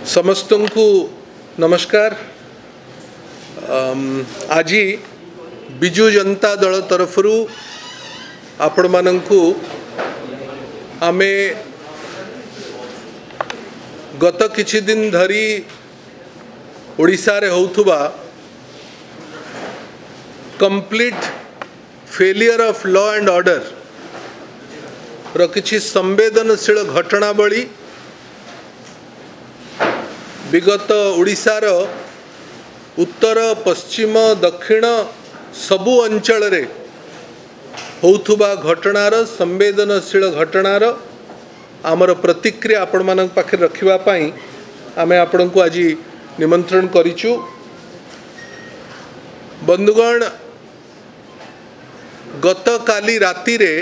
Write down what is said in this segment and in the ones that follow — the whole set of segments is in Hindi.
समस्त को नमस्कार। आज बिजु जनता दल तरफ आपण मानंकु आमे गत किछि दिन धरी ओडिशा रे होउथुबा complete failure of law and order रो किछि संवेदनशील घटनावली विगत ओडिशार उत्तर पश्चिम दक्षिण सबु अंचल रे होउथुबा घटनार संवेदनशील घटनार आमर प्रतिक्रिया आपण मानक पाखे रखिबा पई आमे आपण को आज निमंत्रण करिचु। बंधुगण, गत काली राति रे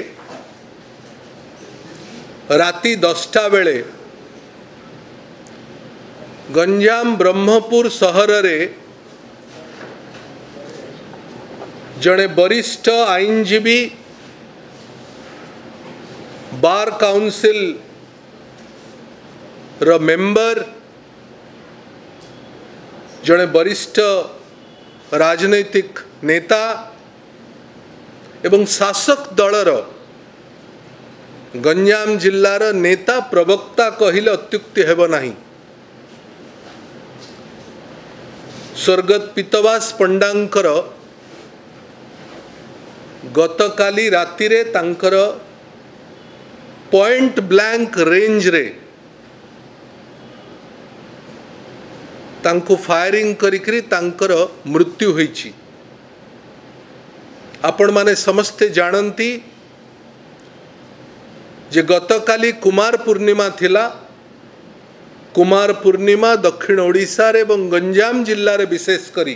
राति 10टा बेले गंजाम ब्रह्मपुर सहर रे जड़े वरिष्ठ आईनजीवी बार काउंसिल रो मेंबर जड़े वरिष्ठ राजनैतिक नेता एवं शासक दलर गंजाम जिल्लार नेता प्रवक्ता कहिले अत्युक्ति हेब नाही। स्वर्गत पीतवास पंडांकर गत काली राति रे तांकर पॉइंट ब्लैंक रेंज रे तांको फायरिंग करिकरी तांकर मृत्यु होईची। आपण माने समस्ते जानती जे गत काली कुमार पूर्णिमा थिला। कुमार पूर्णिमा दक्षिण ओडिशा रे एवं गंजाम जिल्ला रे विशेष करी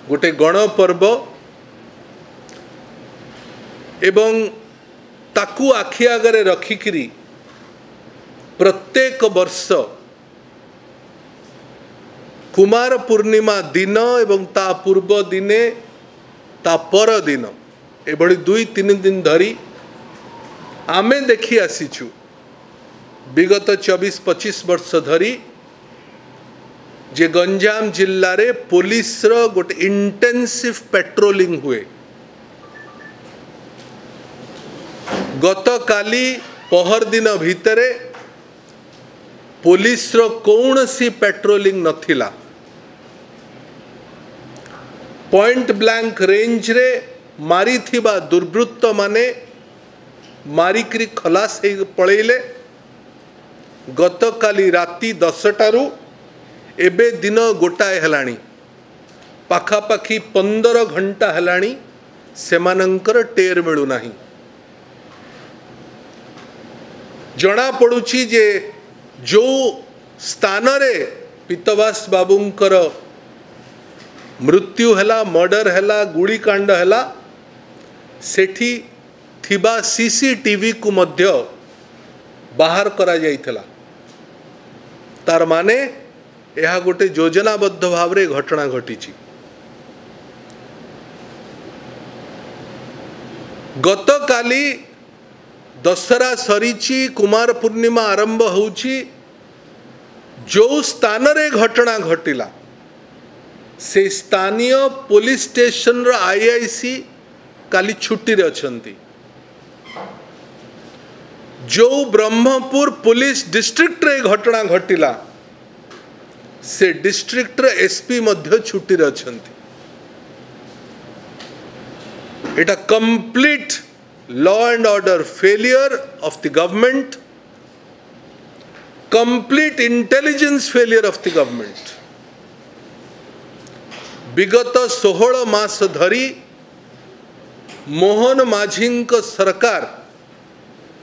गोटे गण पर्व एवं ताकू आखि आगरे रखिकरी प्रत्येक वर्ष कुमार पूर्णिमा दिन एवं ता पूर्व दिने ता पर दिन एभली 2-3 दिन धरी आमे देखी आसीचु। विगत 24-25 वर्ष धरी जे गंजाम जिल्ला रे पुलिस रो गोटे इंटेंसिव पेट्रोलिंग हुए। गत काली पहर दिन भितरे पुलिस रो कौनसी पेट्रोलिंग नथिला। पॉइंट ब्लैंक रेंज रे मारी थिबा दुर्वृत्त माने मारिकरी खलास हे पळेले। गत काली राति 10टारू एबे दिन गोटाए हेलाणी पाखापाखी 15 घंटा हेलाणी सेमानंकर टेर मिलू नाही। जना पड़ुची जे जो स्थान रे पीतवास बाबूंकर मृत्यु हैला, मर्डर हैला, गुली कांड हैला, सेठी थिबा सीसीटीवी को मध्य बाहर करा जाइथला। तार माने यह गोटे योजनाबद्ध भाव रे घटना घटीची। गत काली दशहरा सरीची, कुमार पूर्णिमा आरंभ होउची। जो स्थान रे घटना घटिला से स्थानीय पुलिस स्टेशन रो आईआईसी काली छुट्टी रे अछंती। जो ब्रह्मपुर पुलिस डिस्ट्रिक्ट रे घटना घटिला से डिस्ट्रिक्ट रे एसपी मध्य छुट्टी रे अछंती। एटा complete law and order failure of the government, complete intelligence failure of the government. विगत 16 मास धरी मोहन माझींक सरकार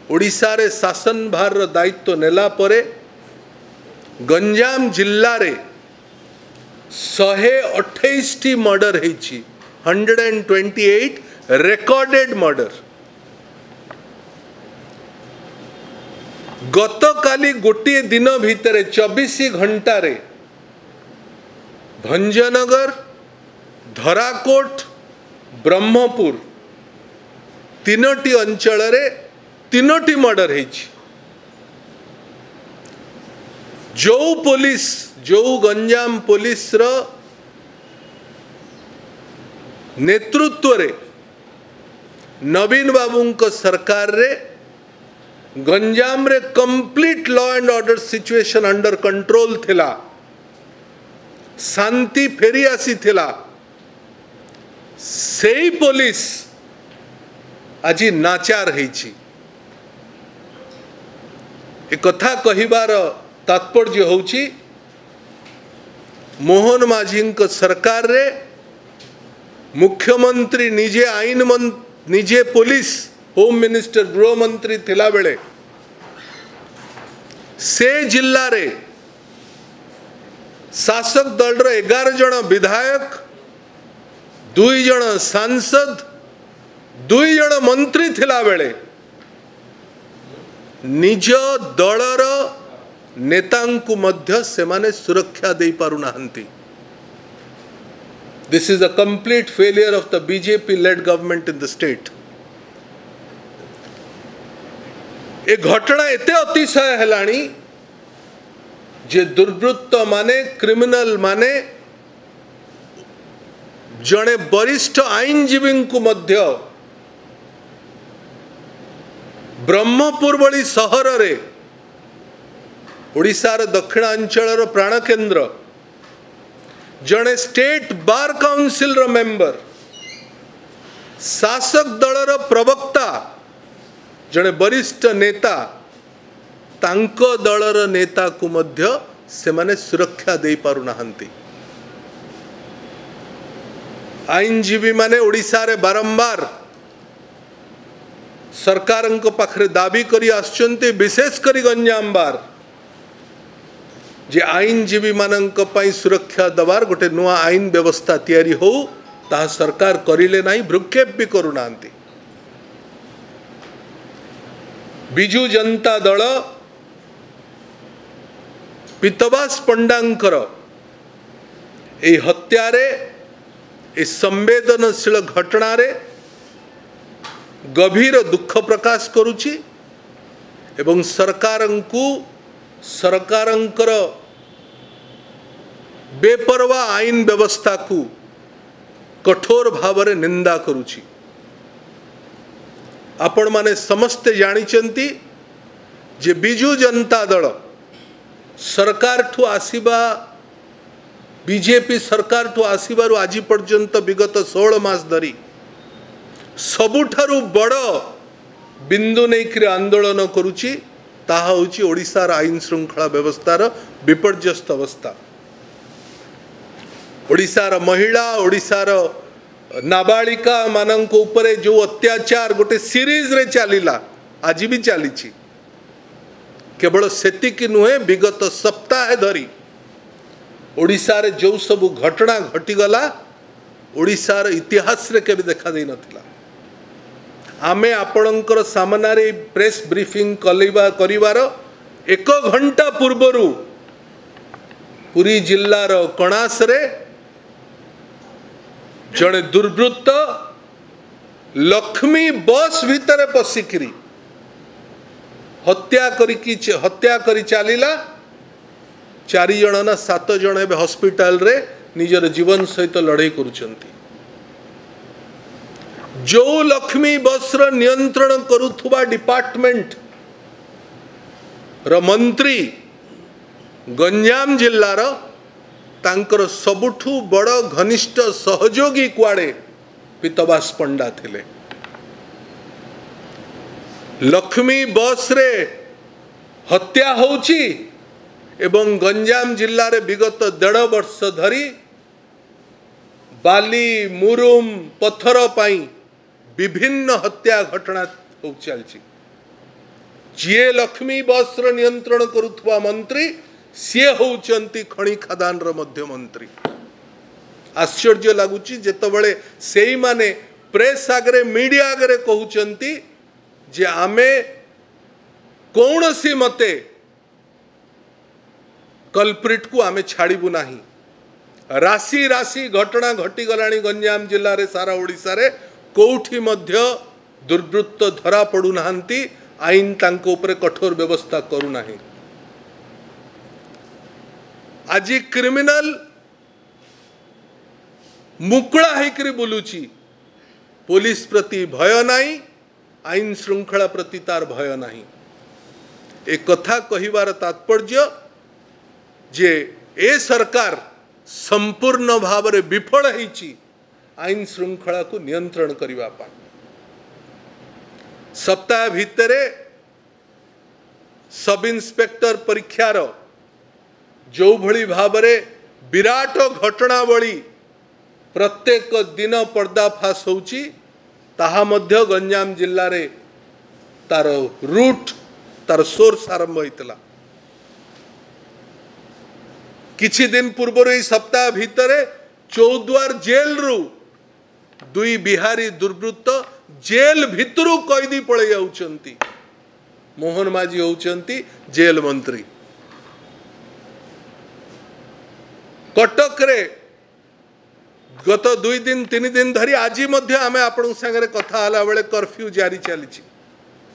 ओडिशा रे शासन भार दायित्व नेला परे गंजाम जिल्ला रे 128 मर्डर हेची। 128 रेकॉर्डेड मर्डर। गत काली गोटे दिन भितरे 24 घंटा रे भंजनगर, धराकोट, ब्रह्मपुर तीनोटी अंचल रे तीनोटी मर्डर हेची। जो पुलिस जो गंजाम पुलिस रो नेतृत्व रे नवीन बाबू सरकार रे गंजाम रे complete law and order situation under control थिला, शांति फेरी आसी थिला। सेही पुलिस आज नाचार होईछि। एक कथा कहिबार तात्पर्य होउछि मोहन माझी सरकार रे मुख्यमंत्री निजे आईन निजे पुलिस होम मिनिस्टर गृह मंत्री थिला बेले से जिल्ला रे शासक दल रो 11 जन विधायक, 2 जन सांसद, 2 जन मंत्री थिला बेले निज दलर नेतांकु मध्य सेमाने सुरक्षा दे पारु नाहंती। This is a complete failure of the BJP-led government in the state. ए घटना एते अतिशय हेलाणी जे दुर्वृत्त माने क्रिमिनल माने जड़े वरिष्ठ आईनजीवी को मध्य ब्रह्मपुर भली सहर रे ओडिशार दक्षिणांचल प्राणकेन्द्र जड़े स्टेट बार काउंसिल रो मेंबर, शासक दलर प्रवक्ता, जड़े वरिष्ठ नेता तांको दलर नेता को मध्य सेमाने सुरक्षा दे पारु नाहंती। आईनजीवी माने ओडिशा रे बारंबार सरकार पाखरे दाबी करी आछंती, विशेष करी गंजाम बार जे आईनजीवी मानक पई सुरक्षा दबार गोटे नुआ आईन व्यवस्था तैयारी हो ता सरकार करिले नाही, भ्रुक्षेप भी करू नांती। बिजू जनता दल पीतवास पंडांकर ए हत्यारे ए संवेदनशील घटना रे गभीर दुख प्रकाश करुची एवं सरकारंकर बेपरवा आईन व्यवस्था को कठोर भाव रे निंदा करुची। आपण माने समस्ते जानिचंती जे बिजू जनता दल सरकार ठू आसीबा बीजेपी सरकार ठू आसीबारु आज पर्यंत विगत 16 मास धरी सबुठारु बड़ बिंदु नहीं आंदोलन करुची ताहा होची ओडिशार आईन श्रृंखला व्यवस्थार विपर्यस्त अवस्था। ओडिशार महिला, ओडिशार नाबालिका मानक उपरे जो अत्याचार गोटे सीरीज रे चलीला आज भी चली, केवल सेतिक नुहे विगत सप्ताह धरी ओडिशा रे जो सब घटना घटीगला ओडिशार इतिहास रे केबे देखा दे नथिला। आमे आपणकर सामना रे प्रेस ब्रीफिंग करिवार 1 घंटा पूर्वरु पुरी जिल्लार कणास रे जड़े दुर्वृत्त लक्ष्मी बस भितर पशिकी हत्या करी चलीला। 4 जन ना 7 जन एवं हॉस्पिटल रे निजर जीवन सहित लड़ाई करुचंती। जो लक्ष्मी बस रो नियंत्रण करुथुबा डिपार्टमेंट रो मंत्री गंजाम जिल्लार तांकर सबुठु बड़ घनिष्ठ सहयोगी कुआड़े पीतवास पंडा थिले। लक्ष्मी बस रे हत्या होउची एवं गंजाम जिल्ला रे विगत 1.5 वर्ष धरी बाली मुरुम पत्थर पाई विभिन्न हत्या घटना हो चलची। जी लक्ष्मी बस रो नियंत्रण करुथुवा मंत्री सी होउचंती खणी खदान रो मध्य मंत्री। आश्चर्य लगुची जेतबळे सेही माने प्रेस आगरे मीडिया आगरे कहउचंती जे आमे कौनसी मते कल्प्रिट को आमे छाड़बू नाही। राशि राशि घटना घटी गलानी गंजाम जिल्ला रे सारा ओडिसा रे कोठी मध्य दुर्वृत्त धरा पड़ू नाहंती, आईन तांको उपरे कठोर व्यवस्था करू नाही। आज क्रिमिनल मुकुला होकर बुलुची, पुलिस प्रति भय नहीं, आईन श्रृंखला प्रति तार भय नहीं। एक कथा कहिबार तात्पर्य जे ए सरकार संपूर्ण भाव में विफल होईची आईन श्रृंखला को नियंत्रण करने पाई। सप्ताह भितर सब इन्स्पेक्टर परीक्षार जो भली भाव में विराट घटनावली प्रत्येक दिन पर्दाफाश होची, ताहा मध्य गंजाम जिल्ला रे तार रूट तार सोर्स आरंभ होइतला। किछि दिन पूर्व सप्ताह भितर चौद्वार जेल रु दुई बिहारी दुर्वृत्त जेल भितरु कैदी पड़े जाउछंती। मोहन माझी होउछंती जेल मंत्री। कटक रे गत 2 दिन 3 दिन धरी आज मध्य आमे आपण संगे कथा हला बेले कर्फ्यू जारी चली।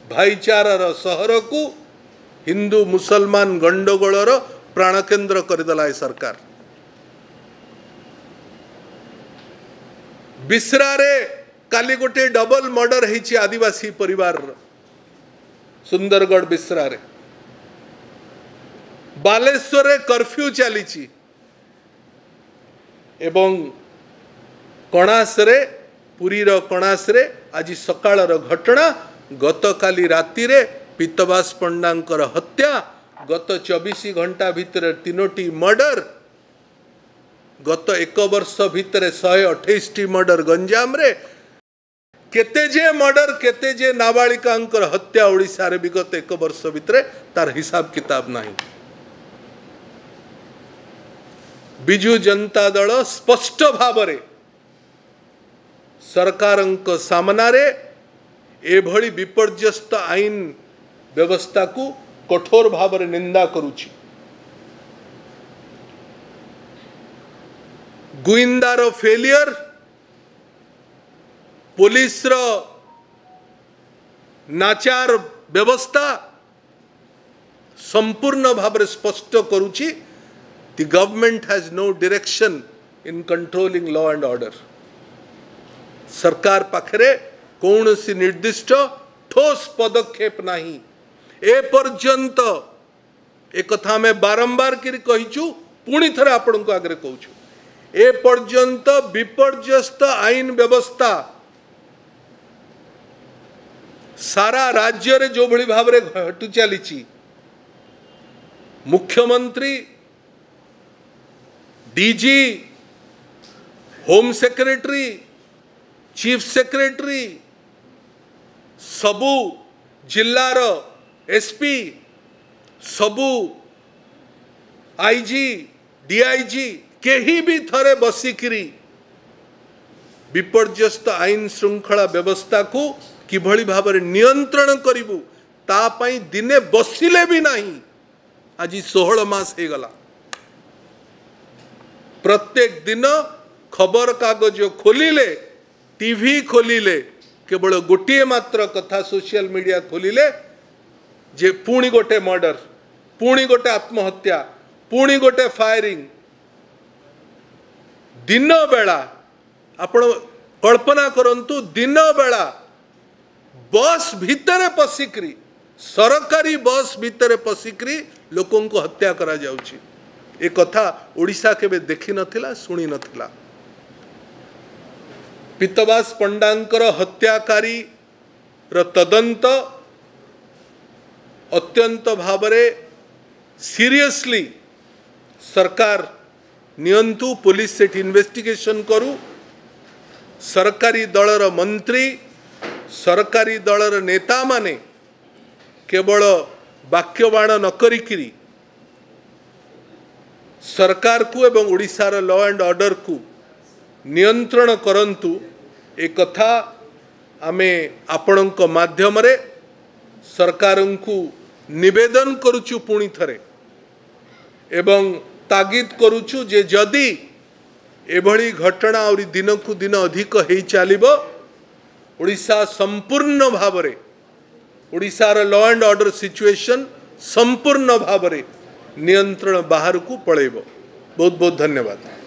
भाईचारार सहर को हिंदू मुसलमान गंडगोलर प्राणकेन्द्र करदेला सरकार। बिस्रारे काली गोटे डबल मर्डर होइछि आदिवासी परिवार सुंदरगढ़ बिस्रारे। बालेश्वर रे कर्फ्यू चली एवं कणास रे पुरीर कणास रे आज सकाळर घटना गतकाली राति रे पीतवास पंडांकर हत्या गत 24 घंटा भितर 3टी मर्डर गत 1 वर्ष भितर 128टी मर्डर गंजाम रे केते जे मर्डर केते जे नाबालिकांकर हत्या ओडिशा रे विगत 1 वर्ष भितर तार हिसाब किताब नहीं। बिजू जनता दल स्पष्ट भाव रे सरकारंक सामना रे एभली विपर्यस्त आईन व्यवस्था को कठोर भाव रे निंदा करुछि। गुइंदार फेलियर पुलिस रो नाचार व्यवस्था संपूर्ण भाव रे स्पष्ट करुछि the government has no direction in controlling law and order. सरकार पाखरे कौन सी निर्दिष्ट ठोस पदक्षेप नहीं। ए पर्यंत एक कथा में बारंबार कहीचु पुणी थे आपण को आगे कहूँ ए पर्यंत विपर्यस्त आईन व्यवस्था सारा राज्य रे जो भली भाव रे घटु चली मुख्यमंत्री DG home secretary chief secretary सबू जिल्लार एसपी सबू आईजी डीआईजी केही भी थरे बसिकिरी विपर्यस्त आईन श्रृंखला व्यवस्था को किभली भाव में नियंत्रण करिबु ता पई दिने बसिले भी नहीं। आज 16 मास हो गला। प्रत्येक दिन खबर कागज खोलिले टीवी खोलिले केवल गोटे मात्र कथा सोशल मीडिया खोलिले जे पुणी गोटे मर्डर पुणी गोटे आत्महत्या पुणी गोटे फायरिंग। दिन बेला आपण कल्पना करंतु दिन बेला बस भितर पशिक्री सरकारी बस भितर पशिक्री लोकों को हत्या करा जाउची। ए कथा ओडिशा केबे देखि नथिला सुनी नथिला। पीतवास पंडांकर हत्याकारी र तदंत अत्यंत भावरे सीरियसली सरकार नियंतु पुलिस सेठ इन्वेस्टिगेशन करू। सरकारी दलर मंत्री सरकारी दलर नेता माने केवल वाक्यबाण न करिकिरी सरकार को एवं ओडिशार लॉ एंड ऑर्डर को नियंत्रण करंतु। एक कथा आमे आपणक माध्यम रे सरकार को निवेदन करुचु पुणी थरे एवं तागिद करुचु जे जदि एभली घटना और दिन को दिन अधिक हो चलिबो ओडिशा संपूर्ण भाव रे ओडिशार लॉ एंड ऑर्डर सिचुएशन संपूर्ण भाव रे नियंत्रण बाहर को पळेबो। बहुत बहुत धन्यवाद।